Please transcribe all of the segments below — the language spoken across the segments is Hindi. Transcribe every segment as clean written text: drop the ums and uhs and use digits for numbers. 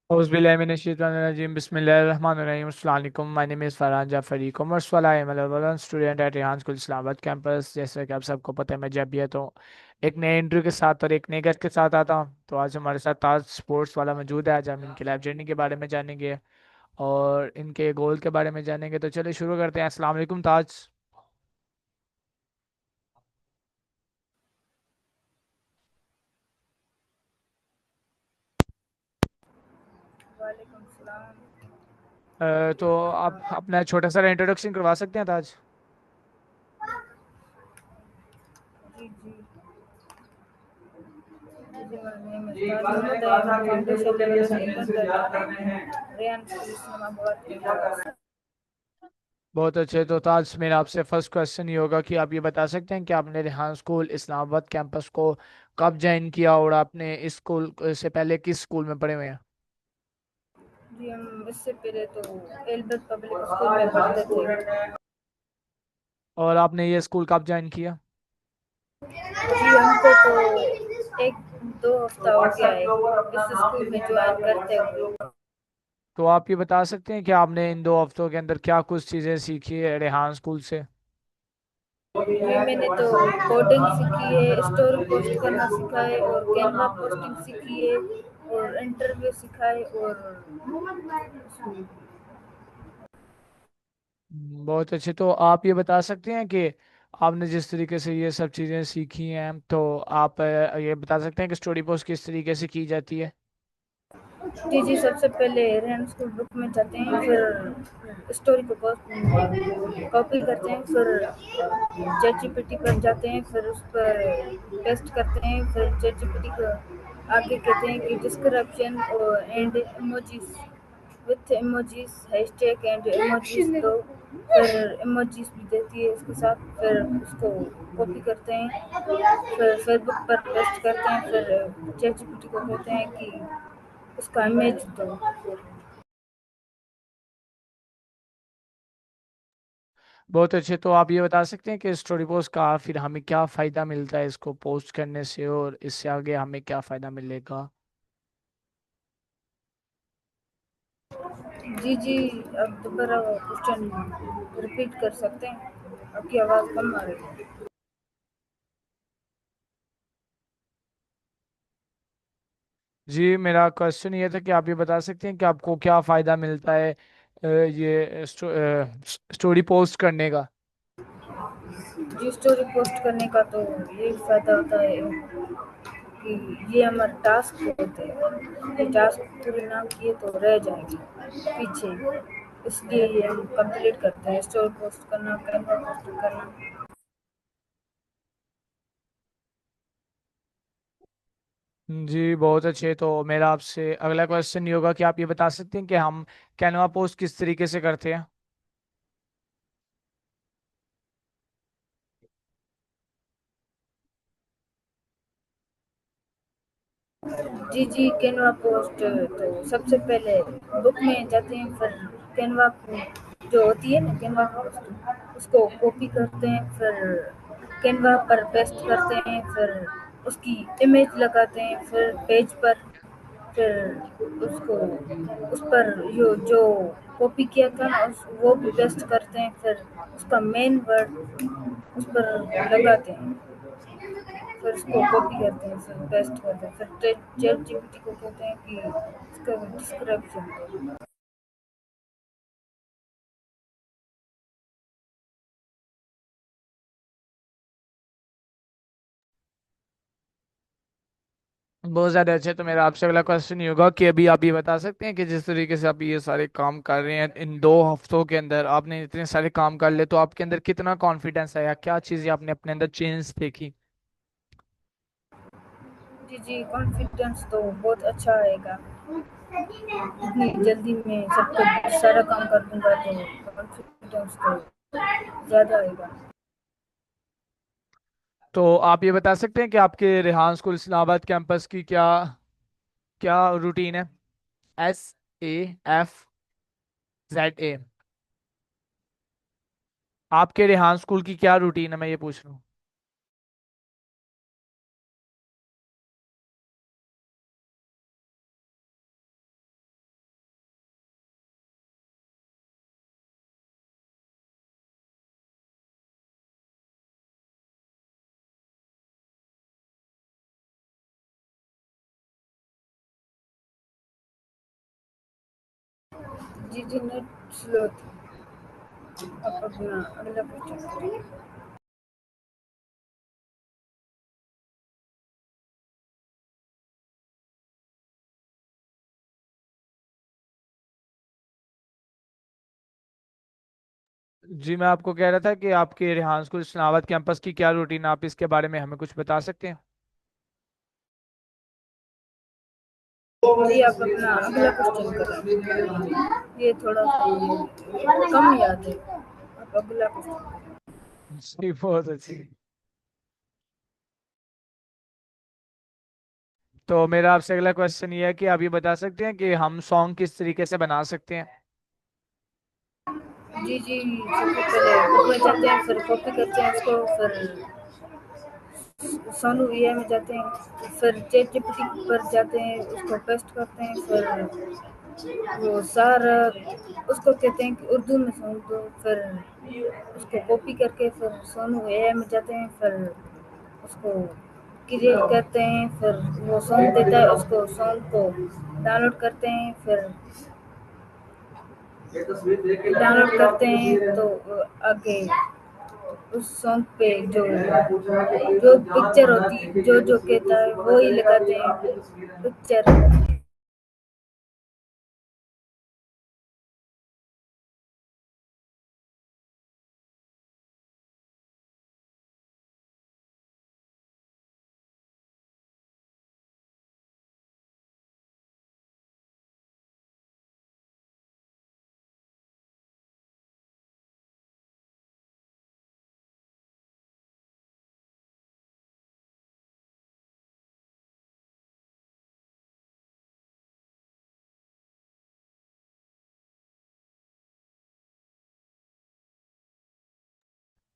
Auzubillahiminash-shaytanir-rajim. Bismillahir-rahmanir-rahim. Assalamu alaikum. My name is Farhan Jafari, Commerce वाला है, मतलब student at Rehan school Islamabad campus. जैसे कि आप सबको पता है, मैं जब भी आता हूँ एक नए इंटरव्यू के साथ और एक नए गेस्ट के साथ आता हूँ। तो आज हमारे साथ ताज स्पोर्ट्स वाला मौजूद है। आज हम इनकी लाइफ जर्नी के बारे में जानेंगे और इनके गोल के बारे में जानेंगे। तो चलिए शुरू करते हैं। अस्सलाम वालेकुम ताज। वालेकुम सलाम। तो आप अपना छोटा सा इंट्रोडक्शन करवा सकते हैं ताज। जी जी जी, my name is Taj Mohammed. I am foundation level student at Rayan School, Islamabad campus. बहुत अच्छे। तो ताज, मेरा आपसे फर्स्ट क्वेश्चन ये होगा कि आप ये बता सकते हैं कि आपने रेहान स्कूल इस्लामाबाद कैंपस को कब ज्वाइन किया और आपने इस स्कूल से पहले किस स्कूल में पढ़े हुए हैं। जी, हम इससे पहले तो एल्बर्ट पब्लिक स्कूल में पढ़ते थे। और आपने ये स्कूल कब ज्वाइन किया। जी, हमको तो एक दो हफ्ता हो गया है इस स्कूल में ज्वाइन करते हुए। तो आप ये बता सकते हैं कि आपने इन 2 हफ्तों के अंदर क्या कुछ चीज़ें सीखी है रेहान स्कूल से। जी, मैंने तो कोडिंग सीखी है, स्टोरी पोस्ट करना सीखा है और कैनवा पोस्टिंग सीखी है और इंटरव्यू सीखा है और बहुत अच्छे। तो आप ये बता सकते हैं कि आपने जिस तरीके से ये सब चीज़ें सीखी हैं, तो आप ये बता सकते हैं कि स्टोरी पोस्ट किस तरीके से की जाती है। जी जी, सबसे पहले रेन स्कूल बुक में जाते हैं, फिर स्टोरी को कॉपी करते हैं, फिर चैट जीपीटी पर जाते हैं, फिर उस पर टेस्ट करते हैं, फिर चैट जीपीटी को आगे कहते हैं कि डिस्क्रिप्शन और and emojis with emojis hashtag and emojis दो, फिर इमोजीज भी देती है उसके साथ, फिर उसको कॉपी करते हैं, फिर फेसबुक पर पेस्ट करते हैं, फिर चैट जीपीटी को कहते हैं कि उसका इमेज दो। बहुत अच्छे। तो आप ये बता सकते हैं कि स्टोरी पोस्ट का फिर हमें क्या फ़ायदा मिलता है इसको पोस्ट करने से, और इससे आगे हमें क्या फ़ायदा मिलेगा। जी जी, अब दोबारा क्वेश्चन रिपीट कर सकते हैं, आपकी आवाज़ कम आ रही है। जी, मेरा क्वेश्चन ये था कि आप ये बता सकते हैं कि आपको क्या फ़ायदा मिलता है ये स्टोरी पोस्ट करने का। जी, स्टोरी पोस्ट करने का तो यही फ़ायदा होता है कि ये हमारे टास्क होते हैं, ये टास्क पूरे ना किए तो रह जाएंगे पीछे, इसलिए ये हम कंप्लीट करते हैं, स्टोरी पोस्ट करना, कैनवा पोस्ट करना। जी बहुत अच्छे। तो मेरा आपसे अगला क्वेश्चन ये होगा कि आप ये बता सकते हैं कि हम कैनवा पोस्ट किस तरीके से करते हैं। जी जी, कैनवा पोस्ट तो सबसे पहले बुक में जाते हैं, फिर कैनवा को जो होती है ना कैनवा पोस्ट, उसको कॉपी करते हैं, फिर कैनवा पर पेस्ट करते हैं, फिर उसकी इमेज लगाते हैं, फिर पेज पर, फिर उसको उस पर जो कॉपी किया था ना वो भी पेस्ट करते हैं, फिर उसका मेन वर्ड उस पर लगाते हैं, फिर उसको कॉपी करते हैं, फिर पेस्ट करते हैं, फिर चैट जीपीटी को कहते हैं कि इसका डिस्क्रिप्शन दो। बहुत ज़्यादा अच्छे। तो मेरा आपसे अगला क्वेश्चन ये होगा कि अभी आप ये बता सकते हैं कि जिस तरीके से आप ये सारे काम कर रहे हैं, इन 2 हफ्तों के अंदर आपने इतने सारे काम कर लिए, तो आपके अंदर कितना कॉन्फिडेंस आया, क्या चीज़ें आपने अपने अंदर चेंज देखी। जी जी, कॉन्फिडेंस तो बहुत अच्छा आएगा, इतनी जल्दी में सब कुछ सारा काम कर दूंगा तो कॉन्फिडेंस तो ज़्यादा आएगा। तो आप ये बता सकते हैं कि आपके रेहान स्कूल इस्लामाबाद कैंपस की क्या क्या रूटीन है। SAFZA। आपके रेहान स्कूल की क्या रूटीन है, मैं ये पूछ रहा हूँ। जी जी नेट स्लो थी। आप अपना अगला क्वेश्चन करिए। जी मैं आपको कह रहा था कि आपके रेहान स्कूल इस्लामाबाद कैंपस की क्या रूटीन, आप इसके बारे में हमें कुछ बता सकते हैं? जी आप अपना अगला क्वेश्चन करिए। ये थोड़ा सा कम याद है। आप अगला क्वेश्चन। जी बहुत अच्छी। तो मेरा आपसे अगला क्वेश्चन ये है कि आप ये बता सकते हैं कि हम सॉन्ग किस तरीके से बना सकते हैं? जी जी सबसे पहले बुक में जाते हैं, फिर कॉपी करते हैं उसको, फिर सोनू एआई में जाते हैं, फिर चैट जीपीटी पर जाते हैं, उसको पेस्ट करते हैं, फिर वो सारा उसको कहते हैं कि उर्दू में सुन दो, फिर उसको कॉपी करके फिर सोनू एआई में जाते हैं, फिर उसको क्रिएट करते हैं, फिर वो सॉन्ग देता है, उसको सॉन्ग को डाउनलोड करते हैं, फिर डाउनलोड करते हैं तो आगे उस सॉन्ग पे जो जो पिक्चर होती है, जो जो कहता है वो ही लगाते हैं पिक्चर।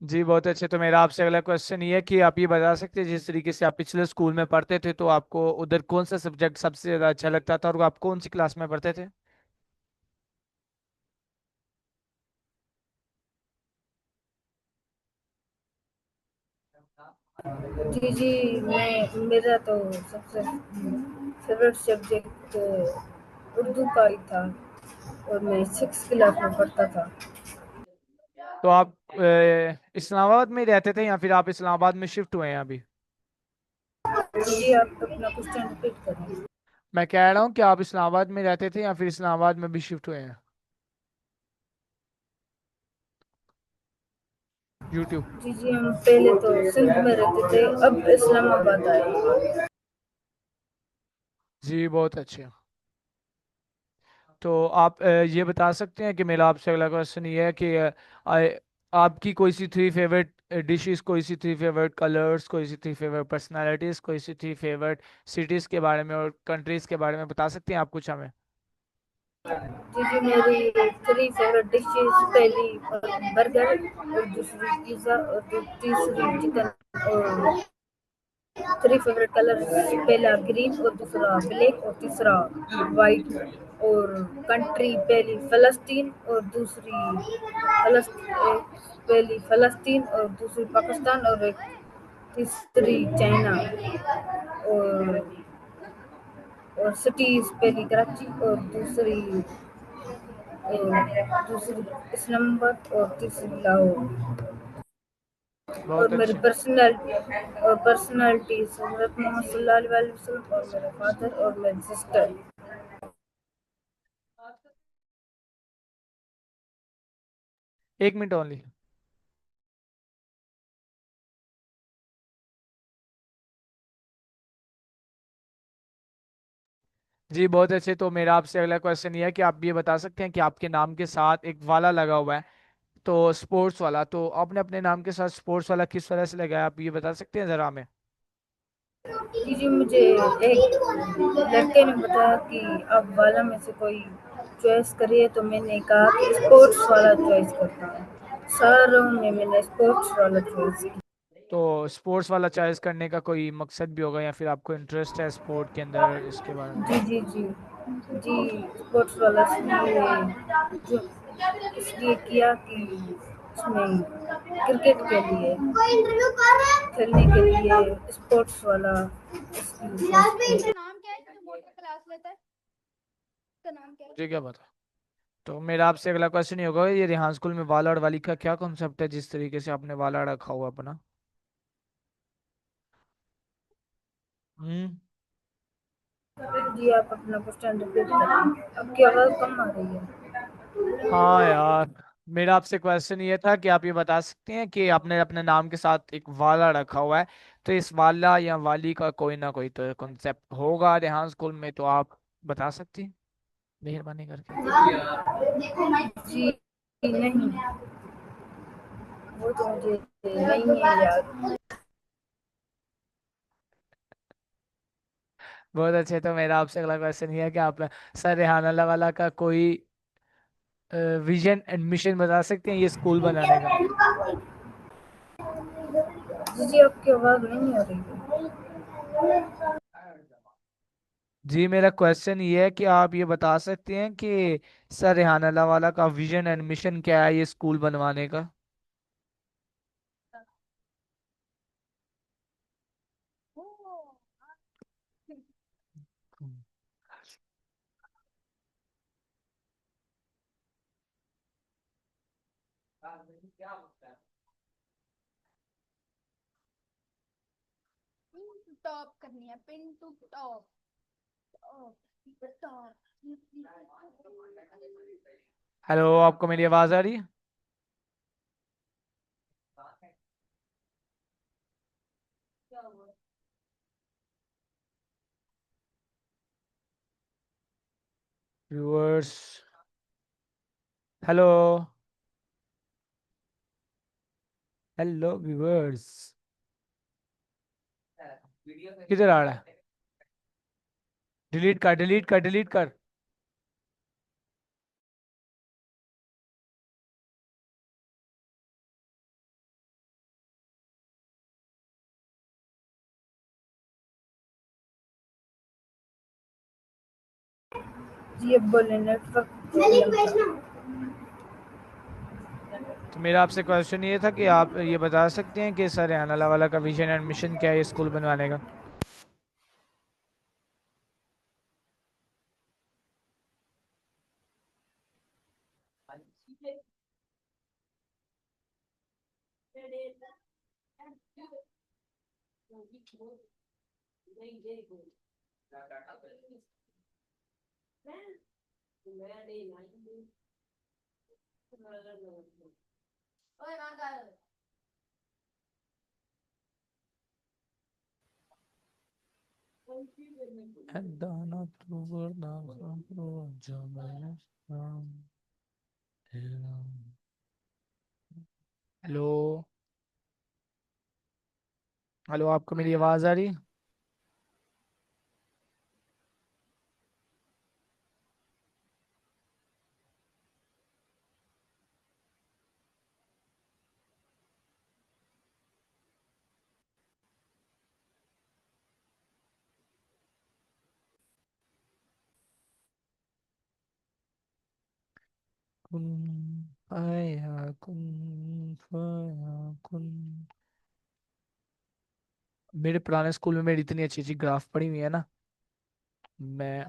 जी बहुत अच्छे। तो मेरा आपसे अगला क्वेश्चन ये है कि आप ये बता सकते हैं जिस तरीके से आप पिछले स्कूल में पढ़ते थे तो आपको उधर कौन सा सब्जेक्ट सबसे ज़्यादा अच्छा लगता था और आप कौन सी क्लास में पढ़ते थे? जी जी मैं मेरा तो सबसे फेवरेट सब्जेक्ट उर्दू का ही था, और मैं 6 क्लास में पढ़ता था। तो आप इस्लामाबाद में ही रहते थे या फिर आप इस्लामाबाद में शिफ्ट हुए हैं अभी? जी आप अपना क्वेश्चन रिपीट करें। मैं कह रहा हूँ कि आप इस्लामाबाद में रहते थे या फिर इस्लामाबाद में भी शिफ्ट हुए हैं? यूट्यूब। जी जी हम पहले तो सिंध में रहते थे, अब इस्लामाबाद आए। जी बहुत अच्छे। तो आप ये बता सकते हैं कि मेरा आपसे अगला क्वेश्चन ये है कि आपकी कोई सी थ्री फेवरेट डिशेस, कोई सी थ्री फेवरेट कलर्स, कोई सी थ्री फेवरेट पर्सनालिटीज, कोई सी थ्री फेवरेट सिटीज के बारे में और कंट्रीज के बारे में बता सकते हैं आप कुछ हमें? जी जी मेरी 3 फेवरेट डिशेज, पहली बर्गर, और दूसरी पिज़्ज़ा, और तीसरी चिकन। और 3 फेवरेट कलर, पहला ग्रीन और दूसरा ब्लैक और तीसरा वाइट। और कंट्री, पहली फ़लस्तीन और दूसरी पहली फ़लस्तीन और दूसरी पाकिस्तान, और एक तीसरी चाइना। और सिटीज, पहली कराची और दूसरी इस्लामाबाद और तीसरी लाहौर। बहुत और मेरी अच्छे। पर्सनालिटी हज़रत मोहम्मद सल्लल्लाहु अलैहि वसल्लम, और मेरे फादर और मेरी सिस्टर। एक मिनट ओनली। जी बहुत अच्छे। तो मेरा आपसे अगला क्वेश्चन ये है कि आप ये बता सकते हैं कि आपके नाम के साथ एक वाला लगा हुआ है, तो स्पोर्ट्स वाला, तो आपने अपने नाम के साथ स्पोर्ट्स वाला किस वजह से लगाया, आप ये बता सकते हैं ज़रा हमें? जी जी मुझे एक लड़के ने बताया कि आप वाला में से कोई चॉइस करिए, तो मैंने कहा कि स्पोर्ट्स वाला चॉइस करता हूँ। सारों में मैंने स्पोर्ट्स वाला चॉइस किया। तो स्पोर्ट्स वाला चॉइस करने का कोई मकसद भी होगा या फिर आपको इंटरेस्ट है स्पोर्ट के अंदर, इसके बारे में? जी जी जी जी स्पोर्ट्स वाला इसलिए जो इसलिए किया कि उसमें क्रिकेट के लिए खेलने के लिए स्पोर्ट्स वाला क्लास में इसलिए। इसका नाम क्या है जो मोटा क्लास लेता है? इसका नाम क्या है? मुझे क्या पता। तो मेरा आपसे अगला क्वेश्चन ये होगा, ये रेहान स्कूल में वाला और वाली का क्या कॉन्सेप्ट है, जिस तरीके से आपने वाला रखा हुआ अपना? हम्म। जी आप अपना क्वेश्चन रिपीट करें, आपकी आवाज़ कम आ रही है। हाँ यार, मेरा आपसे क्वेश्चन ये था कि आप ये बता सकते हैं कि आपने अपने नाम के साथ एक वाला रखा हुआ है, तो इस वाला या वाली का कोई ना कोई तो कॉन्सेप्ट होगा रेहान स्कूल में, तो आप बता सकती हैं मेहरबानी करके? जी नहीं, वो तो मुझे नहीं है याद। बहुत अच्छे। तो मेरा आपसे अगला क्वेश्चन ये है कि आप सर रेहान अल्लाह वाला का कोई विजन एंड मिशन बता सकते हैं ये स्कूल बनाने का? जी आपकी आवाज़ नहीं आ रही है। जी मेरा क्वेश्चन ये है कि आप ये बता सकते हैं कि सर रेहान अल्लाह वाला का विजन एंड मिशन क्या है ये स्कूल बनवाने का? टॉप करनी है, pin to top. Top. Hello, आपको मेरी आवाज आ रही है? व्यूअर्स, हेलो, हेलो व्यूअर्स, किधर आ रहा है? डिलीट कर, डिलीट कर, डिलीट कर। जी अब बोले नेटवर्क प्रॉब्लम था। तो मेरा आपसे क्वेश्चन ये था कि आप ये बता सकते हैं कि सर रेहान अल्लाह वाला का विजन एंड मिशन क्या है ये स्कूल बनवाने का? हेलो, हेलो, आपको मेरी आवाज आ रही है? कुन फाया कुन फाया कुन। मेरे पुराने स्कूल में मेरी इतनी अच्छी अच्छी ग्राफ पड़ी हुई है ना। मैं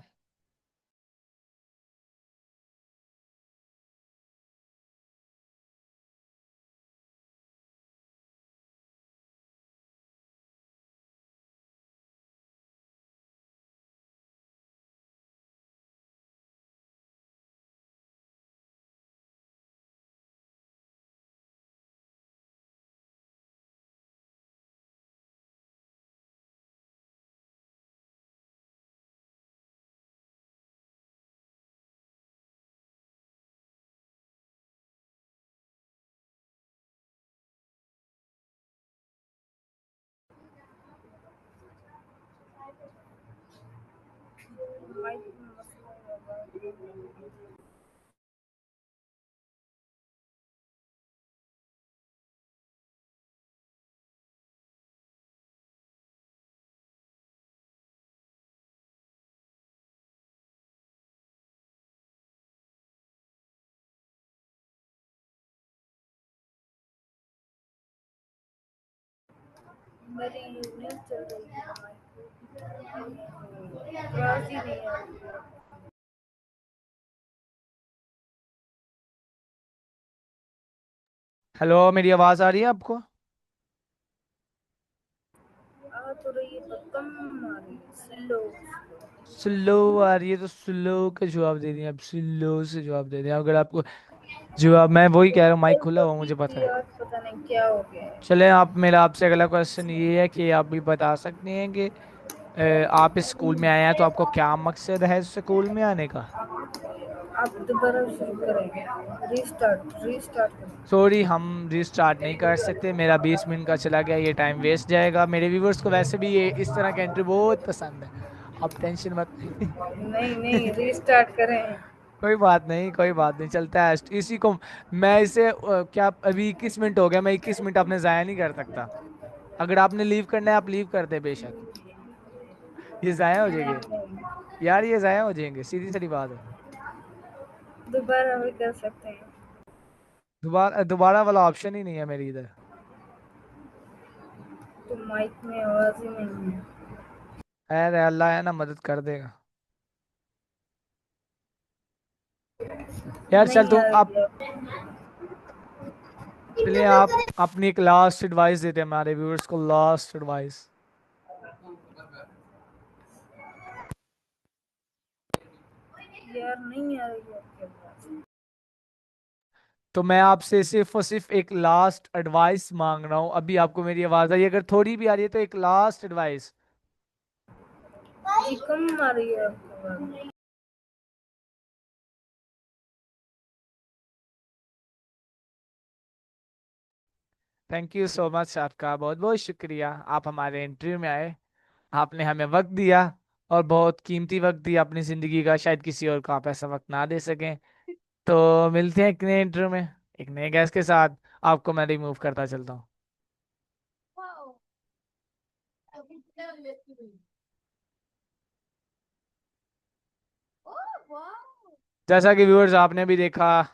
माइक में मसला है। मेरी न्यूज़ चल रही है माइक आवाज़ ही नहीं आ रही है। हेलो, मेरी आवाज आ रही है आपको? आ तो रही है तो कम आ रही है, स्लो। स्लो आ रही है तो स्लो का जवाब दे दिया, आप स्लो से जवाब दे दिया। अगर आपको जवाब, मैं वही कह रहा हूँ, माइक बोल खुला तो हुआ, रही मुझे पता थी है। आज पता नहीं क्या हो गया है। चले, आप, मेरा आपसे अगला क्वेश्चन ये है कि आप भी बता सकते हैं कि आप इस स्कूल में आए हैं तो आपको क्या मकसद है इस स्कूल में आने का? आप दोबारा शुरू करेंगे, रीस्टार्ट रीस्टार्ट करें। सॉरी, हम रिस्टार्ट नहीं कर सकते, मेरा 20 मिनट का चला गया, ये टाइम वेस्ट जाएगा। मेरे व्यूवर्स को वैसे भी ये इस तरह का एंट्री बहुत पसंद है, आप टेंशन मत। नहीं नहीं, रीस्टार्ट करें। कोई बात नहीं, कोई बात नहीं, चलता है इसी को। मैं इसे क्या, अभी 21 मिनट हो गया, मैं 21 मिनट आपने जाया नहीं कर सकता। अगर आपने लीव करना है आप लीव कर दे बेशक, ये जाया हो नहीं जाएंगे। नहीं, यार ये जाया हो जाएंगे, सीधी सी बात है। दोबारा भी कर सकते हैं। दोबारा दोबारा वाला ऑप्शन ही नहीं है मेरी इधर। तो माइक में आवाज ही नहीं है। अरे अल्लाह है ना, मदद कर देगा। यार चल नहीं तुम आ आप, रही है। चलिए आप अपनी एक लास्ट एडवाइस देते हैं हमारे व्यूअर्स को, लास्ट एडवाइस। यार नहीं आ रही है आपकी आवाज। तो मैं आपसे सिर्फ और सिर्फ एक लास्ट एडवाइस मांग रहा हूँ, अभी आपको मेरी आवाज आई, अगर थोड़ी भी आ रही है तो एक लास्ट एडवाइस। जी कम आ रही है आपकी आवाज। थैंक यू सो मच, आपका बहुत बहुत शुक्रिया, आप हमारे इंटरव्यू में आए, आपने हमें वक्त दिया, और बहुत कीमती वक्त दिया अपनी जिंदगी का, शायद किसी और को आप ऐसा वक्त ना दे सकें। तो मिलते हैं एक नए इंटरव्यू में, एक नए गेस्ट के साथ। आपको मैं रिमूव करता चलता हूँ। Wow. Oh, wow. जैसा कि व्यूअर्स आपने भी देखा,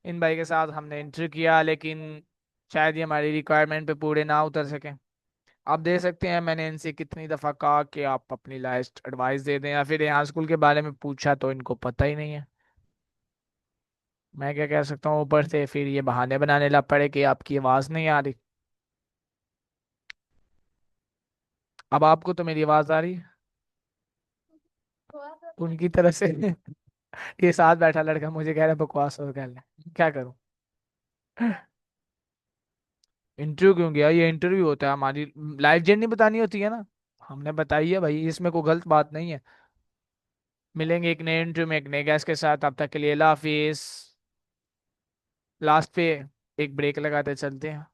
इन भाई के साथ हमने इंटरव्यू किया, लेकिन शायद ये हमारी रिक्वायरमेंट पे पूरे ना उतर सके। आप दे सकते हैं, मैंने इनसे कितनी दफ़ा कहा कि आप अपनी लास्ट एडवाइस दे दें, या फिर यहाँ स्कूल के बारे में पूछा तो इनको पता ही नहीं है। मैं क्या कह सकता हूँ, ऊपर से फिर ये बहाने बनाने लग पड़े कि आपकी आवाज़ नहीं आ रही। अब आपको तो मेरी आवाज़ आ रही है, थोड़ा सा उनकी तरफ से। ये साथ बैठा लड़का मुझे कह रहा है बकवास और कर ले, क्या करूँ? इंटरव्यू क्यों गया, ये इंटरव्यू होता है, हमारी लाइफ जर्नी बतानी होती है ना, हमने बताई है भाई, इसमें कोई गलत बात नहीं है। मिलेंगे एक नए इंटरव्यू में एक नए गेस्ट के साथ, तब तक के लिए अल्लाह हाफिज। लास्ट पे एक ब्रेक लगाते चलते हैं।